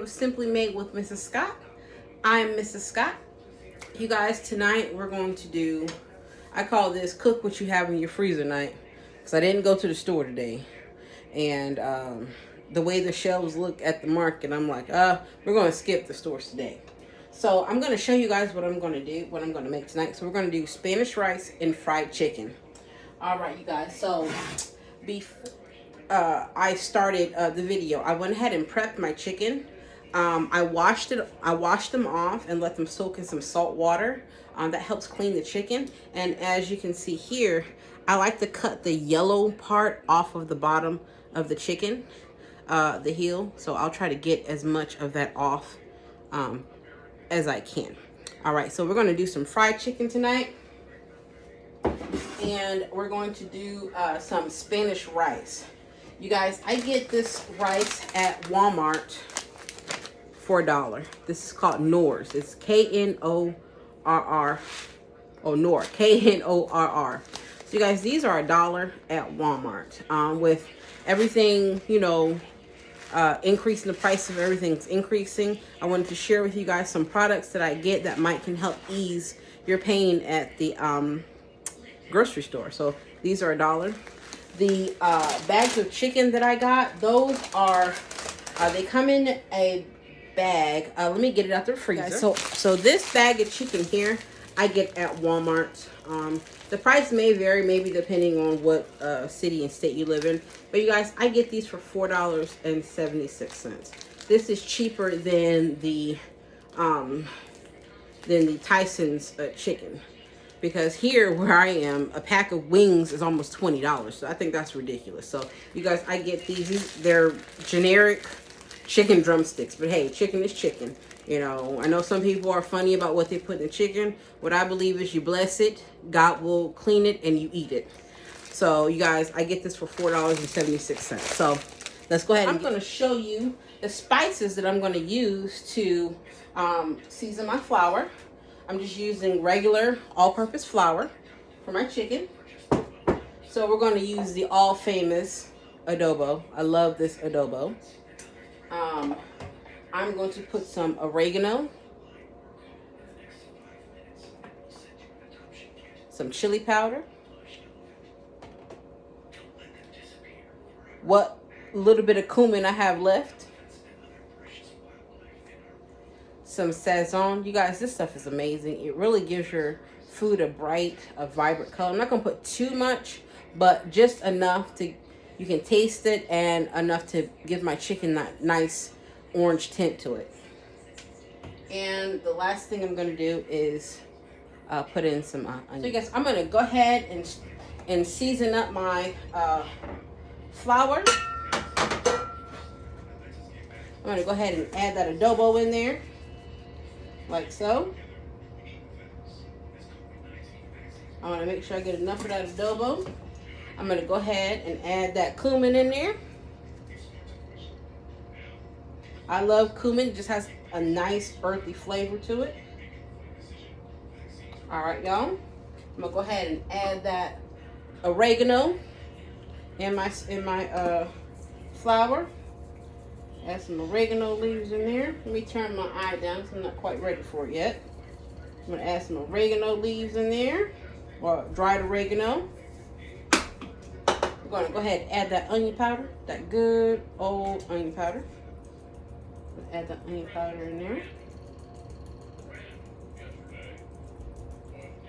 of Simply Made with Mrs. Scott. I'm Mrs. Scott. You guys, tonight we're going to do, I call this cook what you have in your freezer night. Because I didn't go to the store today. And the way the shelves look at the market, I'm like, we're going to skip the stores today. So I'm going to show you guys what I'm going to do, what I'm going to make tonight. So we're going to do Spanish rice and fried chicken. All right, you guys. So before I started the video, I went ahead and prepped my chicken. I washed them off and let them soak in some salt water. That helps clean the chicken. And as you can see here, I like to cut the yellow part off of the bottom of the chicken, the heel. So I'll try to get as much of that off as I can. All right, so we're going to do some fried chicken tonight. And we're going to do some Spanish rice. You guys, I get this rice at Walmart for $1. This is called Knorr's. It's K-N-O-R-R. Oh, Knorr. K-N-O-R-R. So you guys, these are $1 at Walmart. With everything, you know, increasing, the price of everything's increasing. I wanted to share with you guys some products that I get that can help ease your pain at the grocery store. So these are $1. The bags of chicken that I got, those are, they come in a bag. Let me get it out the freezer. So this bag of chicken here, I get at Walmart. The price may vary, maybe depending on what city and state you live in. But you guys, I get these for $4.76. This is cheaper than the Tyson's chicken. Because here where I am, a pack of wings is almost $20. So I think that's ridiculous. So you guys, I get these. They're generic chicken drumsticks. But hey, chicken is chicken. You know, I know some people are funny about what they put in chicken. What I believe is you bless it, God will clean it, and you eat it. So you guys, I get this for $4.76. So let's go ahead. I'm going to show you the spices that I'm going to use to season my flour. I'm just using regular all-purpose flour for my chicken. So we're going to use the all-famous adobo. I love this adobo. I'm going to put some oregano, some chili powder, what little bit of cumin I have left, some Sazon. You guys, this stuff is amazing. It really gives your food a bright, a vibrant color. I'm not going to put too much, but just enough to, you can taste it, and enough to give my chicken that nice orange tint to it. And the last thing I'm going to do is put in some onions. So you guys, I'm going to go ahead and season up my flour. I'm going to go ahead and add that adobo in there. Like so. I want to make sure I get enough of that adobo. I'm going to go ahead and add that cumin in there. I love cumin. It just has a nice earthy flavor to it. All right, y'all. I'm going to go ahead and add that oregano in my flour. Add some oregano leaves in there. Let me turn my eye down because I'm not quite ready for it yet. I'm going to add some oregano leaves in there, or dried oregano. I'm going to go ahead and add that onion powder, that good old onion powder. Add the onion powder in there.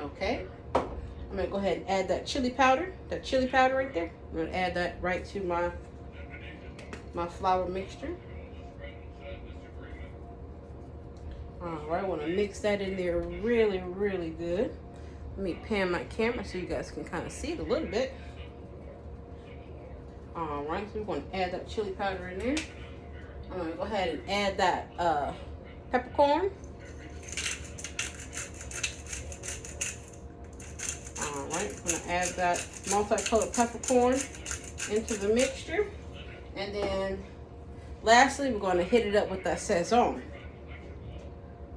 Okay. I'm going to go ahead and add that chili powder right there. I'm going to add that right to my flour mixture. Alright, I want to mix that in there really, really good. Let me pan my camera so you guys can kind of see it a little bit. Alright, so we're going to add that chili powder in there. I'm going to go ahead and add that peppercorn. Alright, I'm going to add that multicolored peppercorn into the mixture. And then, lastly, we're going to hit it up with that Sazon.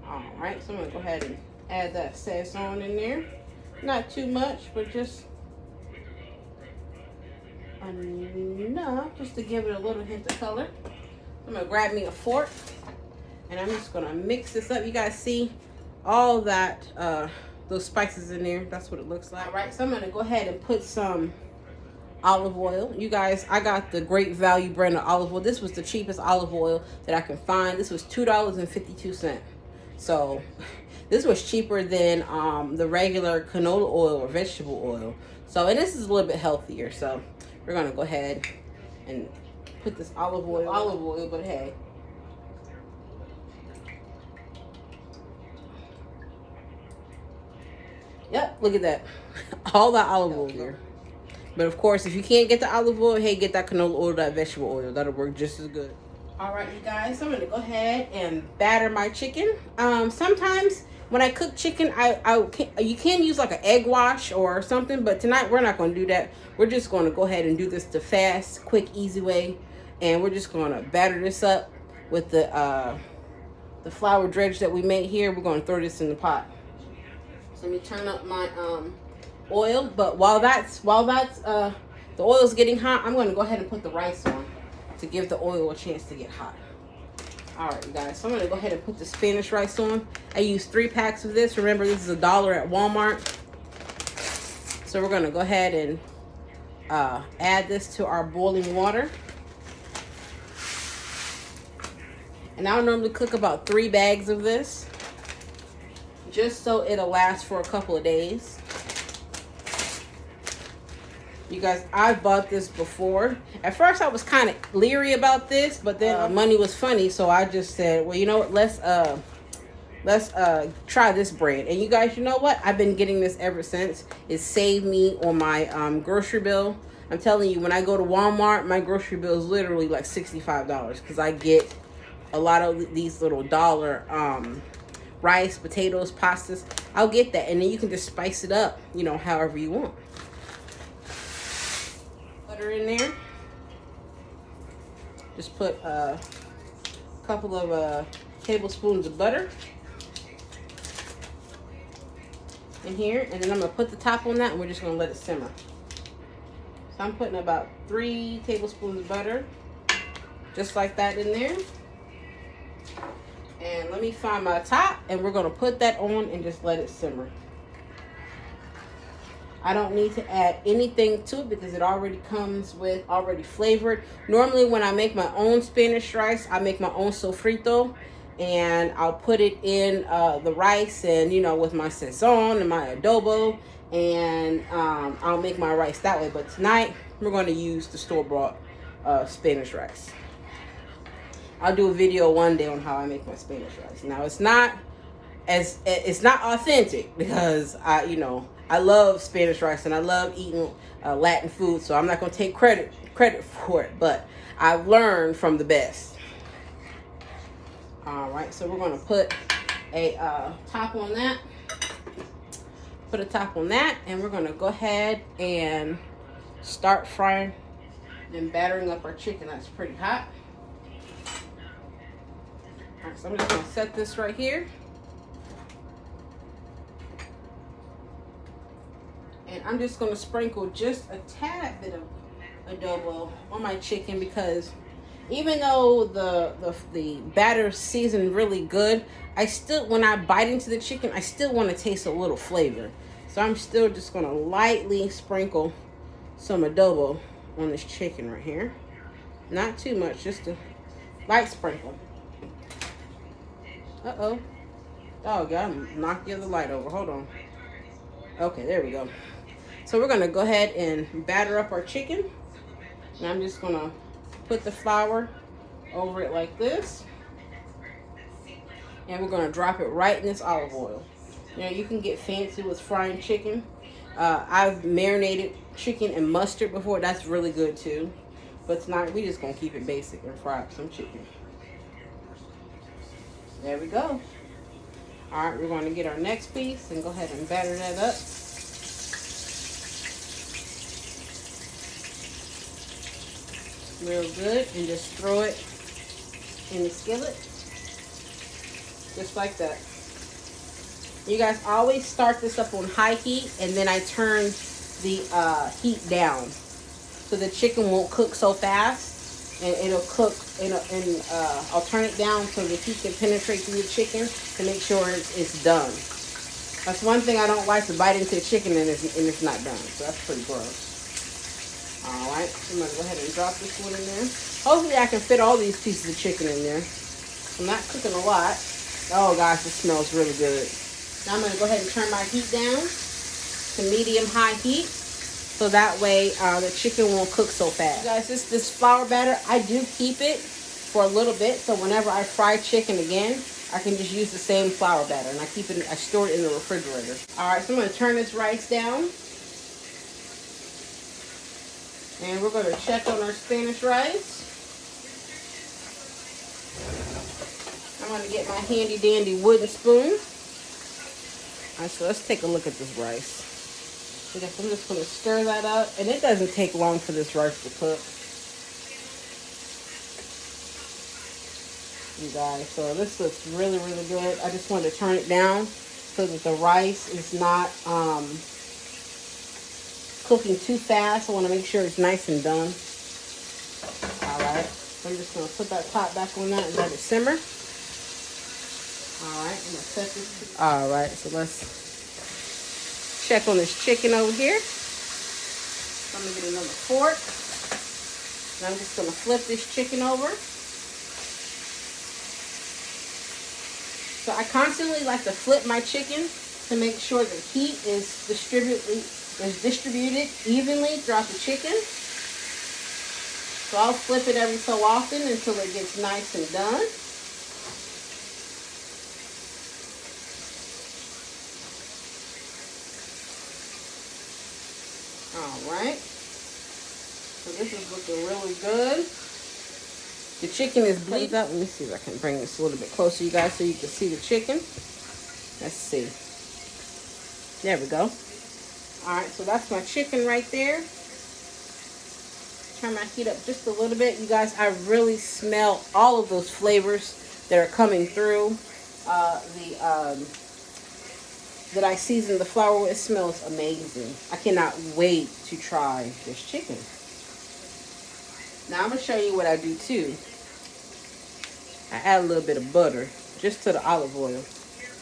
Alright, so I'm going to go ahead and add that Sazon in there. Not too much, but just enough just to give it a little hint of color. I'm going to grab me a fork And I'm just gonna mix this up. You guys see all that, those spices in there. That's what it looks like. All right, so I'm gonna go ahead and put some olive oil. You guys, I got the Great Value brand of olive oil. This was the cheapest olive oil that I can find. This was $2.52. So this was cheaper than the regular canola oil or vegetable oil. So, and this is a little bit healthier. So we're gonna go ahead and put this olive oil, but hey. Yep, look at that. All that olive oil here. But of course, if you can't get the olive oil, hey, get that canola oil, that vegetable oil. That'll work just as good. All right, you guys, so I'm gonna go ahead and batter my chicken. Sometimes when I cook chicken, you can use like an egg wash or something, but tonight we're not gonna do that. We're just gonna go ahead and do this the fast, quick, easy way. And we're just gonna batter this up with the flour dredge that we made here. We're gonna throw this in the pot. So let me turn up my oil. But while that's the oil's getting hot, I'm gonna go ahead and put the rice on to give the oil a chance to get hot. All right, you guys. So I'm gonna go ahead and put the Spanish rice on. I used 3 packs of this. Remember, this is $1 at Walmart. So we're gonna go ahead and add this to our boiling water. And I'll normally cook about 3 bags of this, just so it'll last for a couple of days. You guys, I've bought this before. At first I was kind of leery about this, but then money was funny, so I just said, well, you know what, let's try this brand. And you guys, you know what, I've been getting this ever since. It saved me on my grocery bill. I'm telling you, when I go to Walmart, my grocery bill is literally like $65 because I get a lot of these little dollar rice, potatoes, pastas. I'll get that, and then you can just spice it up, you know, however you want. Butter in there. Just put a couple of tablespoons of butter in here, and then I'm gonna put the top on that, and we're just gonna let it simmer. So I'm putting about 3 tablespoons of butter, just like that, in there. And let me find my top, and we're gonna put that on and just let it simmer. I don't need to add anything to it because it already comes with already flavored. Normally when I make my own Spanish rice, I make my own sofrito, and I'll put it in the rice, and you know, with my sazon and my adobo, and I'll make my rice that way. But tonight we're going to use the store-bought Spanish rice. I'll do a video one day on how I make my Spanish rice. Now it's not authentic because I love Spanish rice and I love eating Latin food, so I'm not gonna take credit for it, but I've learned from the best. All right, so we're gonna put a top on that. Put a top on that, and we're gonna go ahead and start frying and battering up our chicken. That's pretty hot. All right, so I'm just gonna set this right here. And I'm just gonna sprinkle just a tad bit of adobo on my chicken, because even though the batter seasoned really good, I still, when I bite into the chicken, I still want to taste a little flavor. So I'm still just gonna lightly sprinkle some adobo on this chicken right here. Not too much, just a light sprinkle. Uh-oh. Oh, God, I knocked the other light over. Hold on. Okay, there we go. So we're going to go ahead and batter up our chicken. And I'm just going to put the flour over it like this. And we're going to drop it right in this olive oil. You know, you can get fancy with frying chicken. I've marinated chicken in mustard before. That's really good too. But tonight, we're just going to keep it basic and fry up some chicken. There we go. All right, we're going to get our next piece and go ahead and batter that up. Real good, and just throw it in the skillet. Just like that. You guys, always start this up on high heat, and then I turn the heat down so the chicken won't cook so fast. and it'll cook, and I'll turn it down so the heat can penetrate through the chicken to make sure it's done. That's one thing I don't like, to bite into the chicken and it's not done. So that's pretty gross. Alright, I'm going to go ahead and drop this one in there. Hopefully I can fit all these pieces of chicken in there. I'm not cooking a lot. Oh gosh, it smells really good. Now I'm going to go ahead and turn my heat down to medium-high heat, so that way the chicken won't cook so fast. You guys, this flour batter, I do keep it for a little bit, so whenever I fry chicken again, I can just use the same flour batter, and I store it in the refrigerator. Alright, so I'm going to turn this rice down. And we're going to check on our Spanish rice. I'm going to get my handy dandy wooden spoon. Alright, so let's take a look at this rice. So I'm just going to stir that up. And it doesn't take long for this rice to cook. You guys, so this looks really, really good. I just wanted to turn it down so that the rice is not cooking too fast. I want to make sure it's nice and done. Alright, so I'm just going to put that top back on that and let it simmer. Alright, I'm going to set this. Alright, so let's check on this chicken over here. I'm going to get another fork. And I'm just going to flip this chicken over. So I constantly like to flip my chicken to make sure the heat is distributed evenly throughout the chicken. So I'll flip it every so often until it gets nice and done. Alright. So this is looking really good. The chicken is bleeding up. Let me see if I can bring this a little bit closer, you guys, so you can see the chicken. Let's see. There we go. Alright, so that's my chicken right there. Turn my heat up just a little bit. You guys, I really smell all of those flavors that are coming through. That I seasoned the flour with. It smells amazing. I cannot wait to try this chicken. Now I'm going to show you what I do too. I add a little bit of butter just to the olive oil.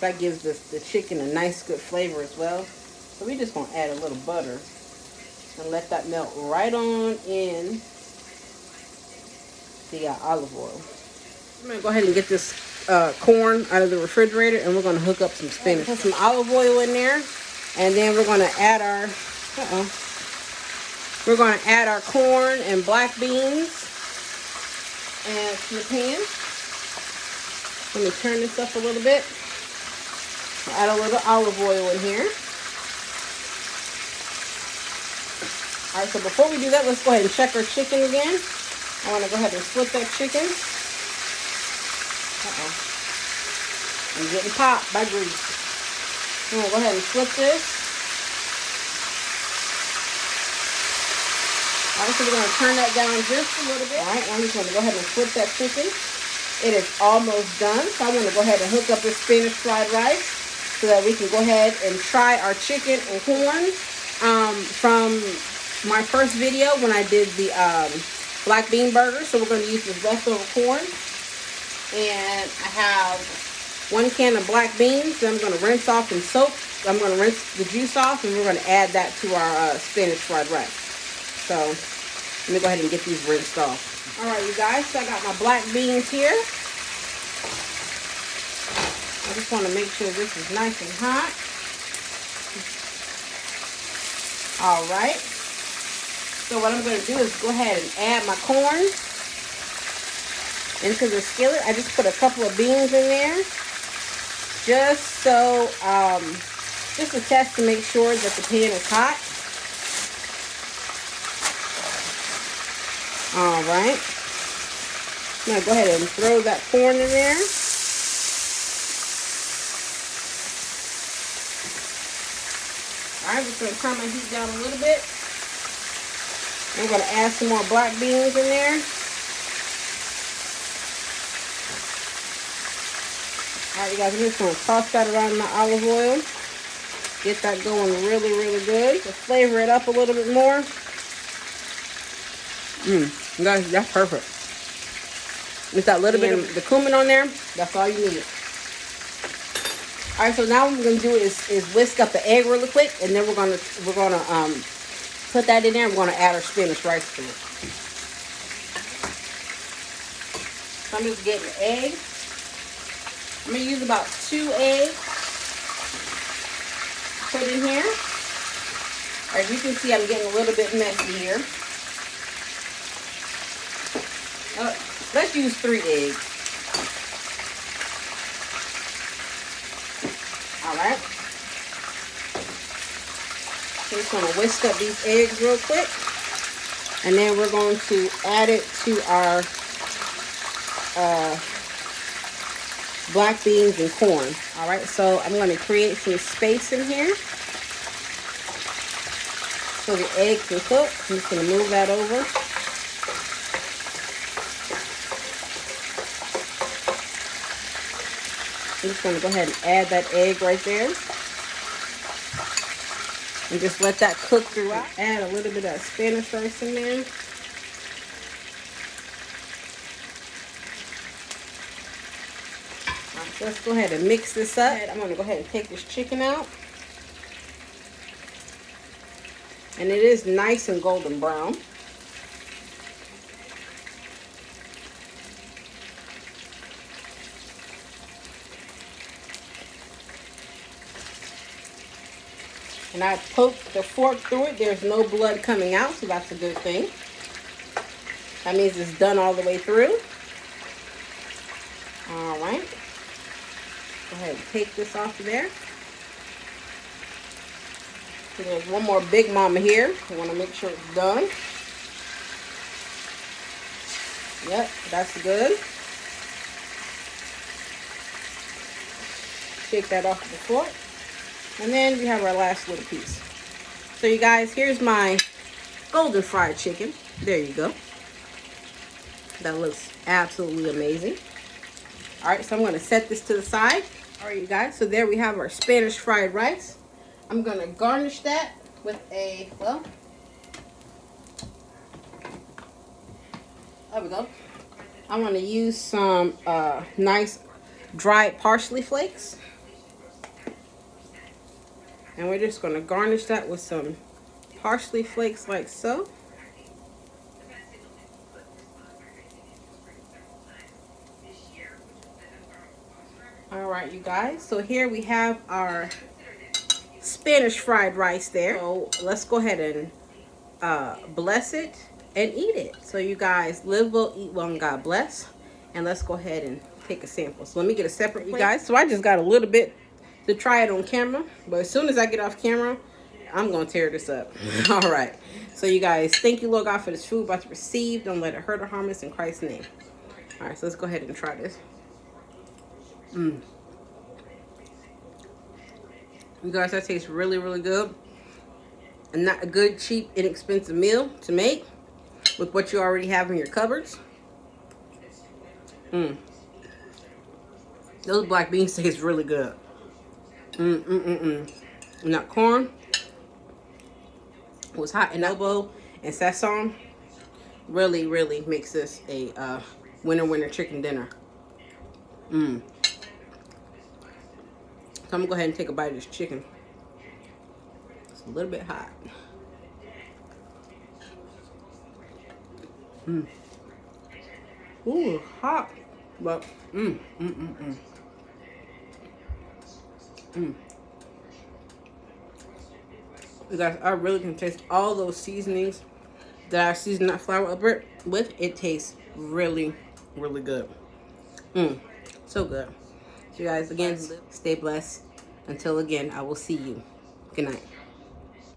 That gives the chicken a nice good flavor as well. So we're just going to add a little butter and let that melt right on in the olive oil. I'm going to go ahead and get this corn out of the refrigerator, and we're going to hook up some spinach. Put some olive oil in there, and then we're going to add our we're going to add our corn and black beans and to the pan. Let me turn this up a little bit. Add a little olive oil in here. Alright, so before we do that, let's go ahead and check our chicken again. I want to go ahead and flip that chicken. I'm getting popped by grease. I'm going to go ahead and flip this. Alright, so we're going to turn that down just a little bit. Alright, I'm just going to go ahead and flip that chicken. It is almost done. So I'm going to go ahead and hook up this Spanish fried rice so that we can go ahead and try our chicken and corn. From my first video when I did the black bean burger. So we're going to use this leftover corn. And I have 1 can of black beans that I'm going to rinse off and soak. I'm going to rinse the juice off, and we're going to add that to our Spanish fried rice. So let me go ahead and get these rinsed off. Alright, you guys, so I got my black beans here. I just want to make sure this is nice and hot. Alright. So what I'm going to do is go ahead and add my corn into the skillet. I just put a couple of beans in there. Just so, just to test to make sure that the pan is hot. Alright. Now go ahead and throw that corn in there. Alright, just going to turn my heat down a little bit. I'm going to add some more black beans in there. Alright, you guys, I'm just going to toss that around in my olive oil. Get that going really, really good. Just flavor it up a little bit more. You guys, that's perfect. with that little bit of the cumin on there. That's all you need. All right, so now what we're gonna do is whisk up the egg really quick, and then we're gonna put that in there. We're gonna add our spinach rice to it. So I'm just getting the egg. I'm gonna use about 2 eggs. Put in here. As you can see, I'm getting a little bit messy here. Let's use 3 eggs. Alright. So just gonna whisk up these eggs real quick. And then we're going to add it to our black beans and corn. Alright, so I'm going to create some space in here so the egg can cook. I'm just going to move that over. I'm just going to go ahead and add that egg right there. And just let that cook throughout. Add a little bit of Spanish rice in there. Let's go ahead and mix this up. I'm going to go ahead and take this chicken out. And it is nice and golden brown. And I poked the fork through it. There's no blood coming out, so that's a good thing. That means it's done all the way through. All right. Go ahead and take this off of there. So there's one more Big Mama here. I want to make sure it's done. Yep, that's good. Shake that off of the fork. And then we have our last little piece. So you guys, here's my golden fried chicken. There you go. That looks absolutely amazing. All right, so I'm going to set this to the side. All right, you guys, so there we have our Spanish fried rice. I'm going to garnish that with a, well, there we go. I want to use some nice dried parsley flakes. And we're just going to garnish that with some parsley flakes like so. All right, you guys. So here we have our Spanish fried rice there. So let's go ahead and bless it and eat it. So you guys, live well, eat well, and God bless. And let's go ahead and take a sample. So let me get a separate plate. You guys, so I just got a little bit to try it on camera, but as soon as I get off camera, I'm gonna tear this up. All right, so you guys, thank you, Lord God, for this food about to receive. Don't let it hurt or harm us, in Christ's name. All right, so let's go ahead and try this. You guys, that tastes really, really good. And not a good, cheap, inexpensive meal to make with what you already have in your cupboards. Those black beans taste really good. And that corn was hot, and elbow and sesame really, really makes this a winter chicken dinner. So I'm gonna go ahead and take a bite of this chicken. It's a little bit hot. Ooh, hot, but You guys, I really can taste all those seasonings that I seasoned that flour up with. It tastes really, really good. So good. So you guys, again, stay blessed. Until again, I will see you. Good night.